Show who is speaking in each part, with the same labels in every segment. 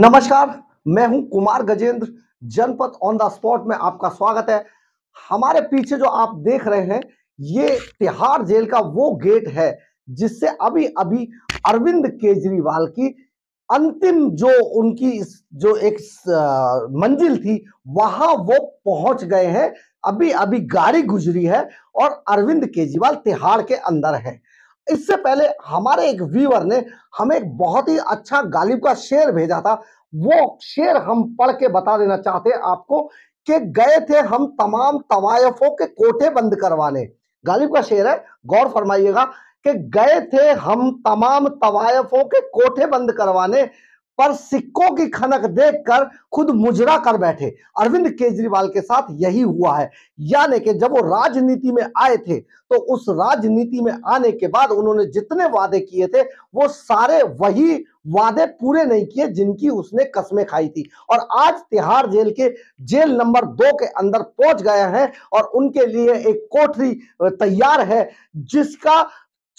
Speaker 1: नमस्कार, मैं हूं कुमार गजेंद्र। जनपद ऑन द स्पॉट में आपका स्वागत है। हमारे पीछे जो आप देख रहे हैं, ये तिहाड़ जेल का वो गेट है जिससे अभी अभी अरविंद केजरीवाल की अंतिम जो उनकी जो एक मंजिल थी, वहां वो पहुंच गए हैं। अभी अभी गाड़ी गुजरी है और अरविंद केजरीवाल तिहाड़ के अंदर है। इससे पहले हमारे एक व्यूअर ने हमें एक बहुत ही अच्छा गालिब का शेर भेजा था। वो शेर हम पढ़ के बता देना चाहते हैं आपको कि गए थे हम तमाम तवायफों के कोठे बंद करवाने। गालिब का शेर है, गौर फरमाइएगा कि गए थे हम तमाम तवायफों के कोठे बंद करवाने, पर सिक्कों की खनक देखकर खुद मुजरा कर बैठे। अरविंद केजरीवाल के साथ यही हुआ है। यानी कि जब वो राजनीति में आए थे तो उस राजनीति में आने के बाद उन्होंने जितने वादे किए थे वो सारे वही वादे पूरे नहीं किए जिनकी उसने कस्में खाई थी। और आज तिहाड़ जेल के जेल नंबर 2 के अंदर पहुंच गए हैं और उनके लिए एक कोठरी तैयार है जिसका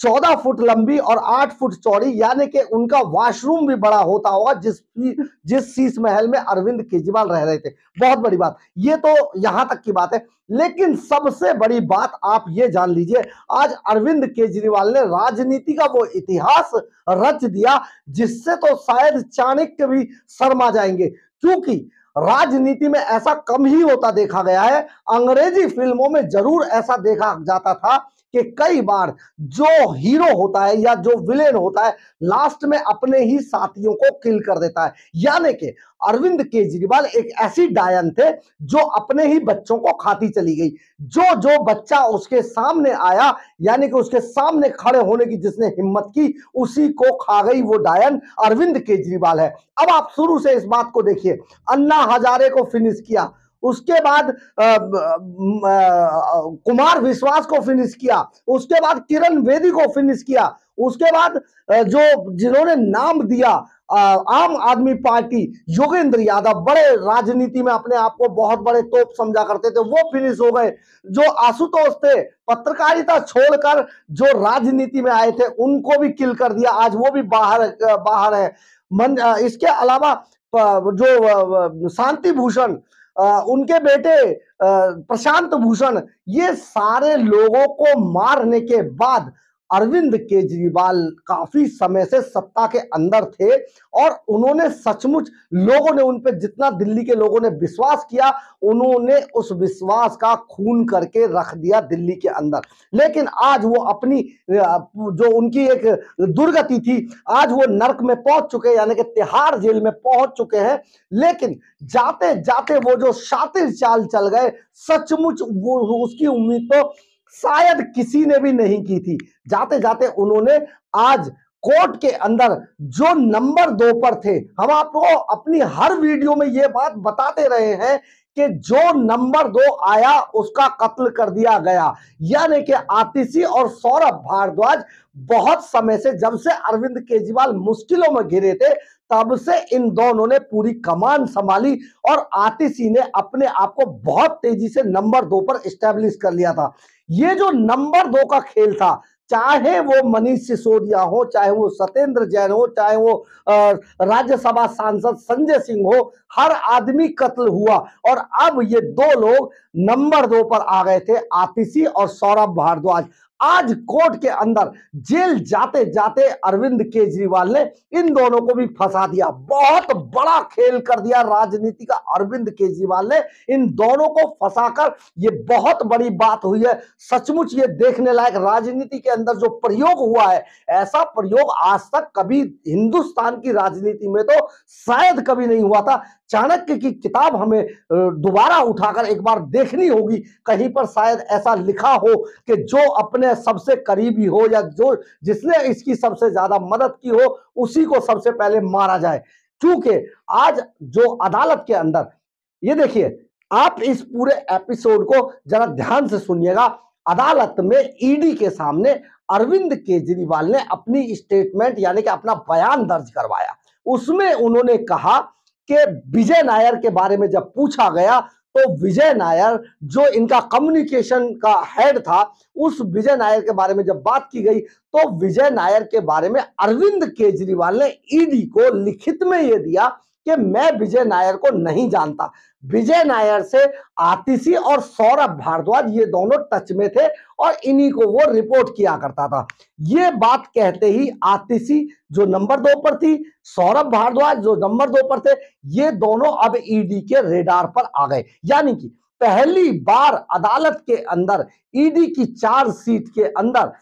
Speaker 1: 14 फुट लंबी और 8 फुट चौड़ी, यानी कि उनका वॉशरूम भी बड़ा होता होगा जिस शीश महल में अरविंद केजरीवाल रह रहे थे। बहुत बड़ी बात, ये तो यहां तक की बात है। लेकिन सबसे बड़ी बात आप ये जान लीजिए, आज अरविंद केजरीवाल ने राजनीति का वो इतिहास रच दिया जिससे तो शायद चाणक्य भी शर्मा जाएंगे, क्योंकि राजनीति में ऐसा कम ही होता देखा गया है। अंग्रेजी फिल्मों में जरूर ऐसा देखा जाता था कि कई बार जो हीरो होता है या जो विलेन होता है लास्ट में अपने ही साथियों को किल कर देता है। यानी कि अरविंद केजरीवाल एक ऐसी डायन थे जो अपने ही बच्चों को खाती चली गई। जो जो बच्चा उसके सामने आया, यानी कि उसके सामने खड़े होने की जिसने हिम्मत की, उसी को खा गई वो डायन अरविंद केजरीवाल है। अब आप शुरू से इस बात को देखिए, अन्ना हजारे को फिनिश किया, उसके बाद कुमार विश्वास को फिनिश किया, उसके बाद किरण बेदी को फिनिश किया, उसके बाद जो जिन्होंने नाम दिया आम आदमी पार्टी, योगेंद्र यादव, बड़े राजनीति में अपने आप को बहुत बड़े तोप समझा करते थे, वो फिनिश हो गए। जो आशुतोष थे, पत्रकारिता छोड़कर जो राजनीति में आए थे, उनको भी किल कर दिया, आज वो भी बाहर है। इसके अलावा जो शांति भूषण, उनके बेटे प्रशांत भूषण, ये सारे लोगों को मारने के बाद अरविंद केजरीवाल काफी समय से सत्ता के अंदर थे और उन्होंने सचमुच, लोगों ने उन पे जितना दिल्ली के लोगों ने विश्वास किया, उन्होंने उस विश्वास का खून करके रख दिया दिल्ली के अंदर। लेकिन आज वो अपनी जो उनकी एक दुर्गति थी, आज वो नर्क में पहुंच चुके, यानी कि तिहाड़ जेल में पहुंच चुके हैं। लेकिन जाते जाते वो जो शातिर चाल चल गए, सचमुच वो उसकी उम्मीद तो शायद किसी ने भी नहीं की थी। जाते जाते उन्होंने आज कोर्ट के अंदर जो नंबर 2 पर थे, हम आपको अपनी हर वीडियो में ये बात बताते रहे हैं कि जो नंबर 2 आया उसका कत्ल कर दिया गया। यानी कि आतिशी और सौरभ भारद्वाज बहुत समय से, जब से अरविंद केजरीवाल मुश्किलों में घिरे थे, तब से इन दोनों ने पूरी कमान संभाली और आतिशी ने अपने आप को बहुत तेजी से नंबर 2 पर स्टैब्लिश कर लिया था। ये जो नंबर 2 का खेल था, चाहे वो मनीष सिसोदिया हो, चाहे वो सत्येंद्र जैन हो, चाहे वो राज्यसभा सांसद संजय सिंह हो, हर आदमी कत्ल हुआ। और अब ये 2 लोग नंबर 2 पर आ गए थे, आतिशी और सौरभ भारद्वाज। आज कोर्ट के अंदर जेल जाते जाते अरविंद केजरीवाल ने इन दोनों को भी फंसा दिया। बहुत बड़ा खेल कर दिया राजनीति का अरविंद केजरीवाल ने, इन दोनों को फंसाकर। ये बहुत बड़ी बात हुई है, सचमुच ये देखने लायक। राजनीति के अंदर जो प्रयोग हुआ है, ऐसा प्रयोग आज तक कभी हिंदुस्तान की राजनीति में तो शायद कभी नहीं हुआ था। चाणक्य की किताब हमें दोबारा उठाकर एक बार देखनी होगी, कहीं पर शायद ऐसा लिखा हो कि जो अपने सबसे करीबी हो या जो जिसने इसकी सबसे ज्यादा मदद की हो, उसी को सबसे पहले मारा जाए। क्योंकि आज जो अदालत के अंदर, ये देखिए, आप इस पूरे एपिसोड को जरा ध्यान से सुनिएगा। अदालत में ईडी के सामने अरविंद केजरीवाल ने अपनी स्टेटमेंट, यानी कि अपना बयान दर्ज करवाया। उसमें उन्होंने कहा कि विजय नायर के बारे में जब पूछा गया तो विजय नायर, जो इनका कम्युनिकेशन का हेड था, उस विजय नायर के बारे में जब बात की गई तो विजय नायर के बारे में अरविंद केजरीवाल ने ईडी को लिखित में यह दिया कि मैं विजय नायर को नहीं जानता। विजय नायर से आतिशी और सौरभ भारद्वाज ये दोनों टच में थे और इन्हीं को वो रिपोर्ट किया करता था। ये बात कहते ही आतिशी जो नंबर 2 पर थी, सौरभ भारद्वाज जो नंबर 2 पर थे, ये दोनों अब ईडी के रेडार पर आ गए। यानी कि पहली बार अदालत के अंदर ईडी की चार्जशीट के अंदर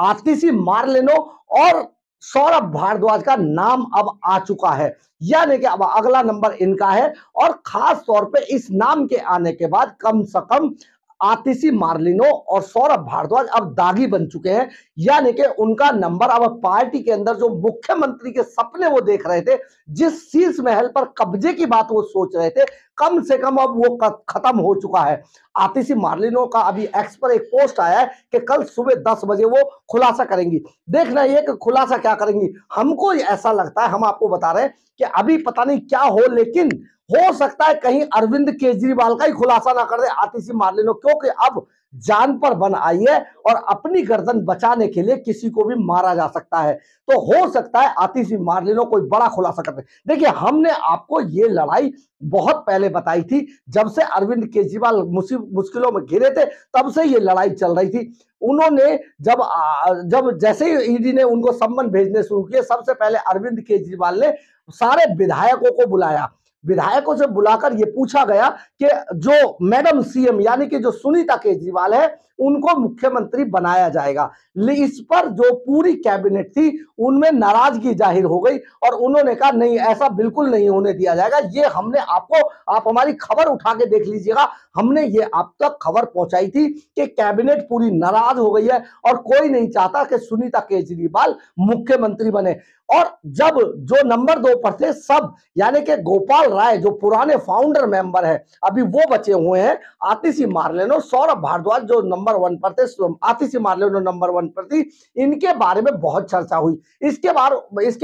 Speaker 1: आतिशी मार्लेनो और सौरभ भारद्वाज का नाम अब आ चुका है। यानी कि अब अगला नंबर इनका है और खास तौर पे इस नाम के आने के बाद कम से कम आतिशी मार्लिनो और सौरभ भारद्वाज अब दागी बन चुके हैं। यानी कि उनका नंबर अब पार्टी के अंदर जो मुख्यमंत्री के सपने वो देख रहे थे, जिस शीर्ष महल पर कब्जे की बात वो सोच रहे थे, कम से कम अब वो खत्म हो चुका है। आतिशी मार्लिनो का अभी एक्स पर एक पोस्ट आया है कि कल सुबह 10 बजे वो खुलासा करेंगी। देखना ये कि खुलासा क्या करेंगी। हमको ऐसा लगता है, हम आपको बता रहे हैं कि अभी पता नहीं क्या हो, लेकिन हो सकता है कहीं अरविंद केजरीवाल का ही खुलासा ना कर दे आतिशी मार्लिनो, क्योंकि अब जान पर बन आई है और अपनी गर्दन बचाने के लिए किसी को भी मारा जा सकता है। तो हो सकता है आतिशी मार्लिनो कोई बड़ा खुलासा कर दे। देखिए, हमने आपको ये लड़ाई बहुत पहले बताई थी, जब से अरविंद केजरीवाल मुश्किलों में घिरे थे तब से ये लड़ाई चल रही थी। उन्होंने जब जैसे ही ईडी ने उनको सम्मन भेजने शुरू किए, सबसे पहले अरविंद केजरीवाल ने सारे विधायकों को बुलाया। विधायकों से बुलाकर ये पूछा गया कि जो मैडम सीएम यानी कि जो सुनीता केजरीवाल है, उनको मुख्यमंत्री बनाया जाएगा। इस पर जो पूरी कैबिनेट थी उनमें नाराजगी जाहिर हो गई और उन्होंने कहा नहीं, ऐसा बिल्कुल नहीं होने दिया जाएगा। ये हमने आपको, आप हमारी खबर उठा के देख लीजिएगा, हमने ये आप तक खबर पहुंचाई थी कि कैबिनेट पूरी नाराज हो गई है और कोई नहीं चाहता कि सुनीता केजरीवाल मुख्यमंत्री बने। और जब जो नंबर 2 पर थे सब, यानी कि गोपाल राय जो पुराने फाउंडर मेंबर है, अभी वो बचे हुए हैं, आतिशी मार्लेनो, सौरभ भारद्वाज जो नंबर 1 पर थे, आतिशी मार्लेनो नंबर 1 पर थी, इनके बारे में बहुत चर्चा हुई। इसके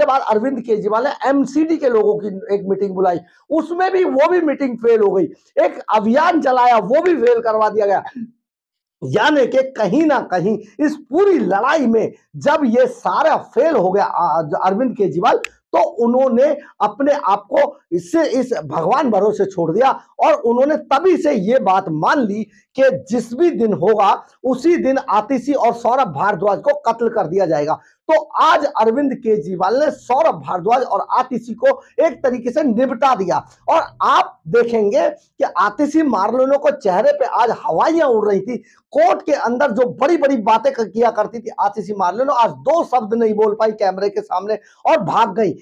Speaker 1: बाद अरविंद केजरीवाल ने एमसीडी के लोगों की एक मीटिंग बुलाई, उसमें भी वो भी मीटिंग फेल हो गई। एक अभियान चलाया, वो भी फेल करवा दिया गया। यानी कि कहीं ना कहीं इस पूरी लड़ाई में जब ये सारा फेल हो गया अरविंद केजरीवाल, तो उन्होंने अपने आप को इस भगवान भरोसे छोड़ दिया और उन्होंने तभी से ये बात मान ली कि जिस भी दिन होगा उसी दिन आतिशी और सौरभ भारद्वाज को कत्ल कर दिया जाएगा। तो आज अरविंद केजरीवाल ने सौरभ भारद्वाज और आतिशी को एक तरीके से निपटा दिया। और आप देखेंगे कि आतिशी मार्लेनो को चेहरे पे आज हवाइयां उड़ रही थी। कोर्ट के अंदर जो बड़ी बड़ी बातें किया करती थी आतिशी मार्लेनो, आज 2 शब्द नहीं बोल पाई कैमरे के सामने और भाग गई।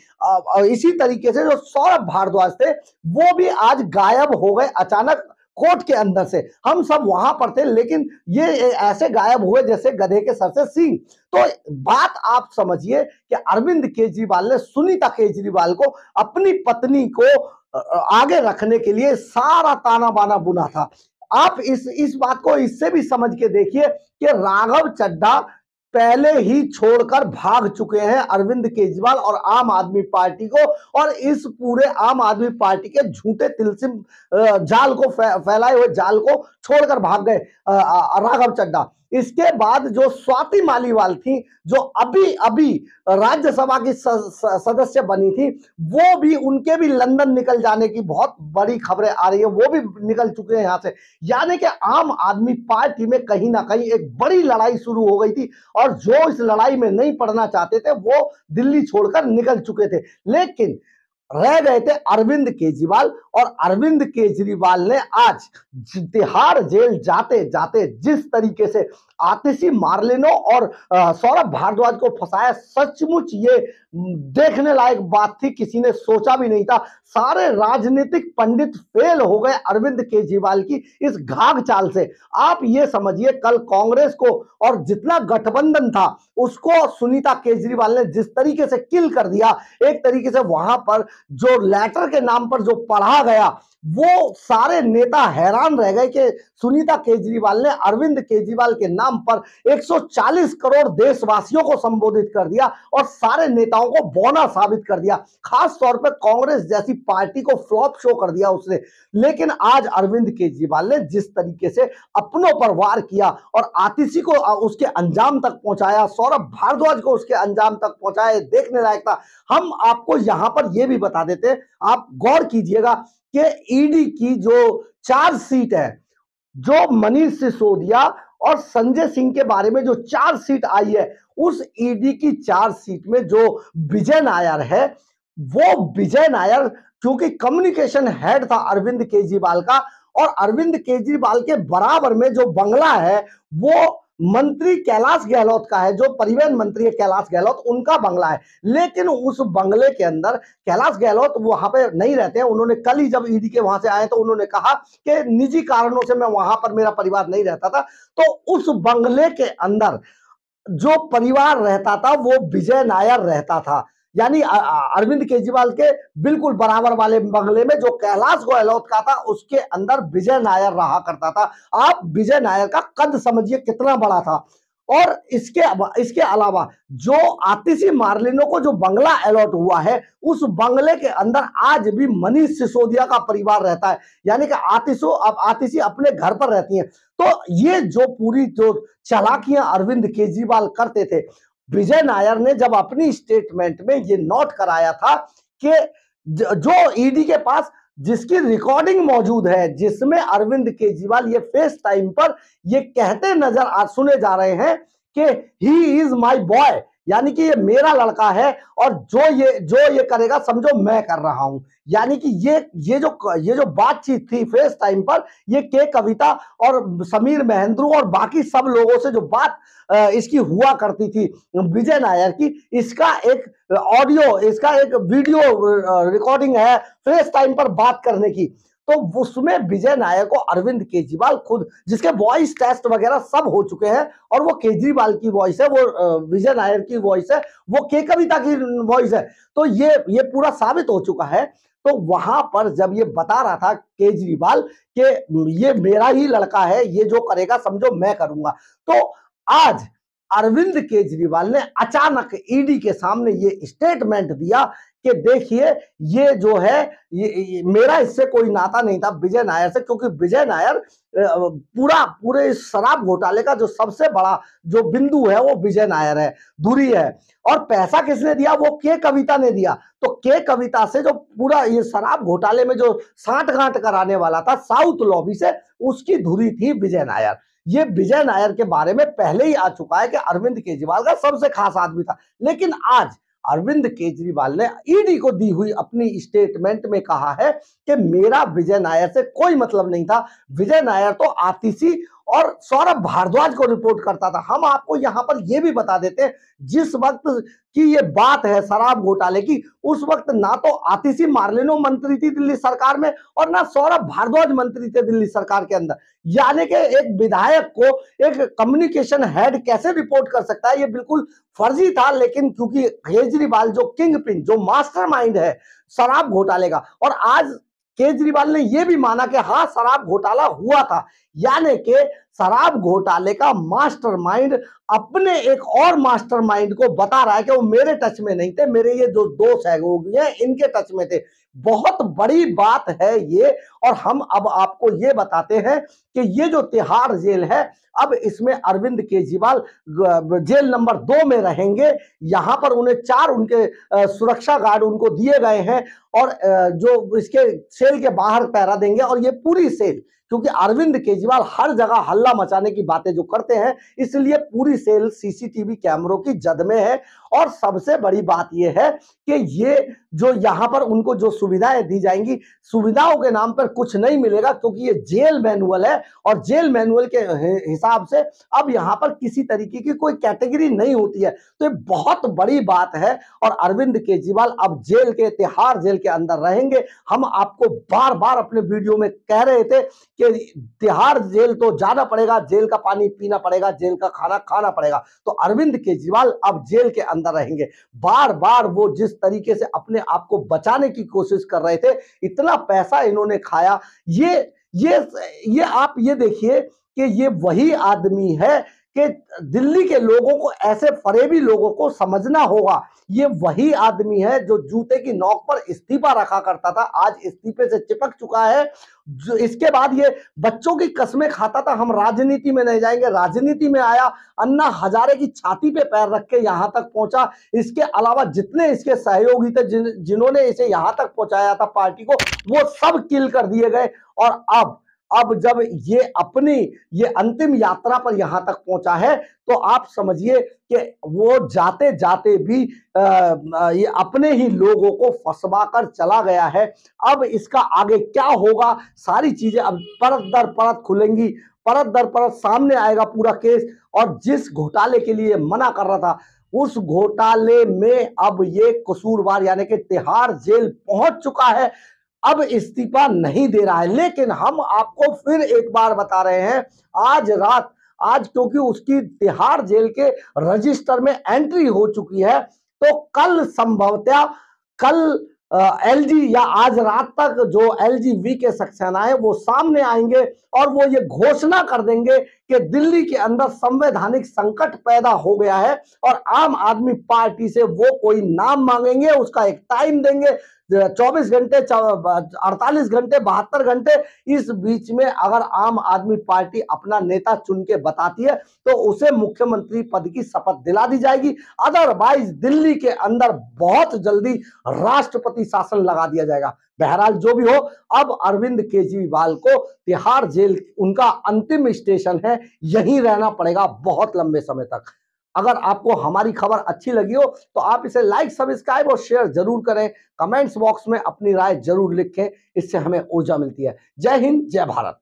Speaker 1: इसी तरीके से जो सौरभ भारद्वाज थे वो भी आज गायब हो गए अचानक कोर्ट के अंदर से। हम सब वहां पर थे, लेकिन ये ऐसे गायब हुए जैसे गधे के सर से सींग। तो बात आप समझिए कि अरविंद केजरीवाल ने सुनीता केजरीवाल को, अपनी पत्नी को आगे रखने के लिए सारा ताना बाना बुना था। आप इस बात को इससे भी समझ के देखिए कि राघव चड्ढा पहले ही छोड़कर भाग चुके हैं अरविंद केजरीवाल और आम आदमी पार्टी को, और इस पूरे आम आदमी पार्टी के झूठे तिलसिम जाल को फैलाए हुए जाल को छोड़कर भाग गए राघव चड्ढा। इसके बाद जो स्वाति मालीवाल थी, जो अभी अभी राज्यसभा की सदस्य बनी थी, वो भी, उनके भी लंदन निकल जाने की बहुत बड़ी खबरें आ रही है, वो भी निकल चुके हैं यहां से। यानी कि आम आदमी पार्टी में कहीं ना कहीं एक बड़ी लड़ाई शुरू हो गई थी और जो इस लड़ाई में नहीं पड़ना चाहते थे वो दिल्ली छोड़कर निकल चुके थे। लेकिन रह गए थे अरविंद केजरीवाल, और अरविंद केजरीवाल ने आज तिहाड़ जेल जाते जाते जिस तरीके से आतिशी मार्लेनो और सौरभ भारद्वाज को फंसाया, सचमुच ये देखने लायक बात थी, किसी ने सोचा भी नहीं था। सारे राजनीतिक पंडित फेल हो गए अरविंद केजरीवाल की इस घाघ चाल से। आप ये समझिए, कल कांग्रेस को और जितना गठबंधन था उसको सुनीता केजरीवाल ने जिस तरीके से किल कर दिया, एक तरीके से वहां पर जो लेटर के नाम पर जो पढ़ा गया वो सारे नेता हैरान रह गए कि सुनीता केजरीवाल ने अरविंद केजरीवाल के नाम पर 140 करोड़ देशवासियों को संबोधित कर दिया और सारे नेताओं को बौना साबित कर दिया। खास तौर पर कांग्रेस जैसी पार्टी को फ्लॉप शो कर दिया उसने। लेकिन आज अरविंद केजरीवाल ने जिस तरीके से अपनों पर वार किया और आतिशी को उसके अंजाम तक पहुंचाया, सौरभ भारद्वाज को उसके अंजाम तक पहुंचाया, देखने लायक था। हम आपको यहां पर यह भी बता देते हैं, आप गौर कीजिएगा कि ईडी की जो चार्जशीट है, जो मनीष सिसोदिया और संजय सिंह के बारे में जो चार्जशीट आई है, उस ईडी की चार्जशीट में जो विजय नायर है, वो विजय नायर क्योंकि कम्युनिकेशन हेड था अरविंद केजरीवाल का, और अरविंद केजरीवाल के बराबर में जो बंगला है वो मंत्री कैलाश गहलोत का है, जो परिवहन मंत्री है कैलाश गहलोत, उनका बंगला है। लेकिन उस बंगले के अंदर कैलाश गहलोत वहां पे नहीं रहते हैं। उन्होंने कल ही जब ईडी के वहां से आए तो उन्होंने कहा कि निजी कारणों से मैं वहां पर, मेरा परिवार नहीं रहता था। तो उस बंगले के अंदर जो परिवार रहता था वो विजय नायर रहता था, यानी अरविंद केजरीवाल के बिल्कुल बराबर वाले बंगले में जो कैलाश गहलोत का था उसके अंदर विजय नायर रहा करता था। आप विजय नायर का कद समझिए कितना बड़ा था। और इसके अलावा जो आतिशी मार्लिनो को जो बंगला अलॉट हुआ है, उस बंगले के अंदर आज भी मनीष सिसोदिया का परिवार रहता है, यानी कि आतिशी अपने घर पर रहती हैं। तो ये जो पूरी जो चालाकियां अरविंद केजरीवाल करते थे, विजय नायर ने जब अपनी स्टेटमेंट में ये नोट कराया था कि जो ईडी के पास जिसकी रिकॉर्डिंग मौजूद है, जिसमें अरविंद केजरीवाल ये फेस टाइम पर ये कहते नजर सुने जा रहे हैं कि ही इज माय बॉय, यानी कि ये मेरा लड़का है और जो ये करेगा समझो मैं कर रहा हूं। यानी कि ये जो बातचीत थी फेस टाइम पर, ये के कविता और समीर महेंद्रू और बाकी सब लोगों से जो बात इसकी हुआ करती थी विजय नायर की, इसका एक ऑडियो, इसका एक वीडियो रिकॉर्डिंग है फेस टाइम पर बात करने की। तो उसमें विजय नायर को अरविंद केजरीवाल खुद, जिसके वॉइस टेस्ट वगैरह सब हो चुके हैं, और वो केजरीवाल की वॉइस है, वो विजय नायर की वॉइस है, वो के कविता की वॉइस है, तो ये पूरा साबित हो चुका है। तो वहां पर जब ये बता रहा था केजरीवाल कि ये मेरा ही लड़का है, ये जो करेगा समझो मैं करूंगा, तो आज अरविंद केजरीवाल ने अचानक ईडी के सामने ये स्टेटमेंट दिया कि देखिए ये जो है ये मेरा इससे कोई नाता नहीं था विजय नायर से, क्योंकि विजय नायर पूरे इस शराब घोटाले का जो सबसे बड़ा जो बिंदु है वो विजय नायर है, धुरी है। और पैसा किसने दिया? वो के कविता ने दिया। तो के कविता से जो पूरा ये शराब घोटाले में जो सांठगांठ कराने वाला था साउथ लॉबी से, उसकी धुरी थी विजय नायर। ये विजय नायर के बारे में पहले ही आ चुका है कि अरविंद केजरीवाल का सबसे खास आदमी था। लेकिन आज अरविंद केजरीवाल ने ईडी को दी हुई अपनी स्टेटमेंट में कहा है कि मेरा विजय नायर से कोई मतलब नहीं था। विजय नायर तो आतिशी और सौरभ भारद्वाज को रिपोर्ट करता था। हम आपको यहां पर यह भी बता देते हैं, जिस वक्त की ये बात है शराब घोटाले की, उस वक्त ना तो आतिशी मार्लिनो मंत्री थी दिल्ली सरकार में और ना सौरभ भारद्वाज मंत्री थे दिल्ली सरकार के अंदर। यानी कि एक विधायक को एक कम्युनिकेशन हेड कैसे रिपोर्ट कर सकता है? ये बिल्कुल फर्जी था। लेकिन क्योंकि केजरीवाल जो किंग पिन, जो मास्टरमाइंड है शराब घोटाले का, और आज केजरीवाल ने यह भी माना कि हाँ शराब घोटाला हुआ था, यानी कि शराब घोटाले का मास्टरमाइंड अपने एक और मास्टरमाइंड को बता रहा है कि वो मेरे टच में नहीं थे, मेरे ये जो दो सहयोगी हैं इनके टच में थे। बहुत बड़ी बात है ये। और हम अब आपको ये बताते हैं कि ये जो तिहाड़ जेल है, अब इसमें अरविंद केजरीवाल जेल नंबर 2 में रहेंगे। यहां पर उन्हें 4 उनके सुरक्षा गार्ड उनको दिए गए हैं और जो इसके सेल के बाहर पहरा देंगे। और ये पूरी सेल, क्योंकि अरविंद केजरीवाल हर जगह हल्ला मचाने की बातें जो करते हैं, इसलिए पूरी सेल सीसीटीवी कैमरों की जद में है। और सबसे बड़ी बात यह है कि ये जो यहां पर उनको जो सुविधाएं दी जाएंगी, सुविधाओं के नाम पर कुछ नहीं मिलेगा, क्योंकि ये जेल मैनुअल है और जेल मैनुअल के हिसाब से अब यहां पर किसी तरीके की कोई कैटेगरी नहीं होती है। तो ये बहुत बड़ी बात है। और अरविंद केजरीवाल अब जेल के, तिहाड़ जेल के अंदर रहेंगे। हम आपको बार बार अपने वीडियो में कह रहे थे कि तिहाड़ जेल तो जाना पड़ेगा, जेल का पानी पीना पड़ेगा, जेल का खाना खाना पड़ेगा। तो अरविंद केजरीवाल अब जेल के अंदर रहेंगे। बार बार वो जिस तरीके से अपने आप को बचाने की कोशिश कर रहे थे, इतना पैसा इन्होंने खाया। ये आप ये देखिए कि ये वही आदमी है कि दिल्ली के लोगों को, ऐसे फरेबी लोगों को समझना होगा। ये वही आदमी है जो जूते की नोक पर इस्तीफा रखा करता था, आज इस्तीफे से चिपक चुका है। जो इसके बाद ये बच्चों की कसमें खाता था, हम राजनीति में नहीं जाएंगे। राजनीति में आया, अन्ना हजारे की छाती पे पैर रख के यहां तक पहुंचा। इसके अलावा जितने इसके सहयोगी थे, जिन्होंने इसे यहां तक पहुंचाया था पार्टी को, वो सब किल कर दिए गए। और अब जब ये अंतिम यात्रा पर यहां तक पहुंचा है, तो आप समझिए कि वो जाते जाते भी ये अपने ही लोगों को फंसवा कर चला गया है। अब इसका आगे क्या होगा, सारी चीजें अब परत दर परत खुलेंगी, परत दर परत सामने आएगा पूरा केस। और जिस घोटाले के लिए मना कर रहा था, उस घोटाले में अब ये कसूरवार यानी कि तिहाड़ जेल पहुंच चुका है। अब इस्तीफा नहीं दे रहा है। लेकिन हम आपको फिर एक बार बता रहे हैं, आज क्योंकि उसकी तिहाड़ जेल के रजिस्टर में एंट्री हो चुकी है, तो कल संभवतः कल एलजी या आज रात तक जो एलजीबी के सक्सेना है वो सामने आएंगे और वो ये घोषणा कर देंगे कि दिल्ली के अंदर संवैधानिक संकट पैदा हो गया है और आम आदमी पार्टी से वो कोई नाम मांगेंगे, उसका एक टाइम देंगे, 24 घंटे, 48 घंटे, 72 घंटे। इस बीच में अगर आम आदमी पार्टी अपना नेता चुन के बताती है तो उसे मुख्यमंत्री पद की शपथ दिला दी जाएगी। अदरवाइज दिल्ली के अंदर बहुत जल्दी राष्ट्रपति शासन लगा दिया जाएगा। बहरहाल जो भी हो, अब अरविंद केजरीवाल को तिहाड़ जेल उनका अंतिम स्टेशन है, यहीं रहना पड़ेगा बहुत लंबे समय तक। अगर आपको हमारी खबर अच्छी लगी हो तो आप इसे लाइक, सब्सक्राइब और शेयर जरूर करें। कमेंट्स बॉक्स में अपनी राय जरूर लिखें, इससे हमें ऊर्जा मिलती है। जय हिंद, जय भारत।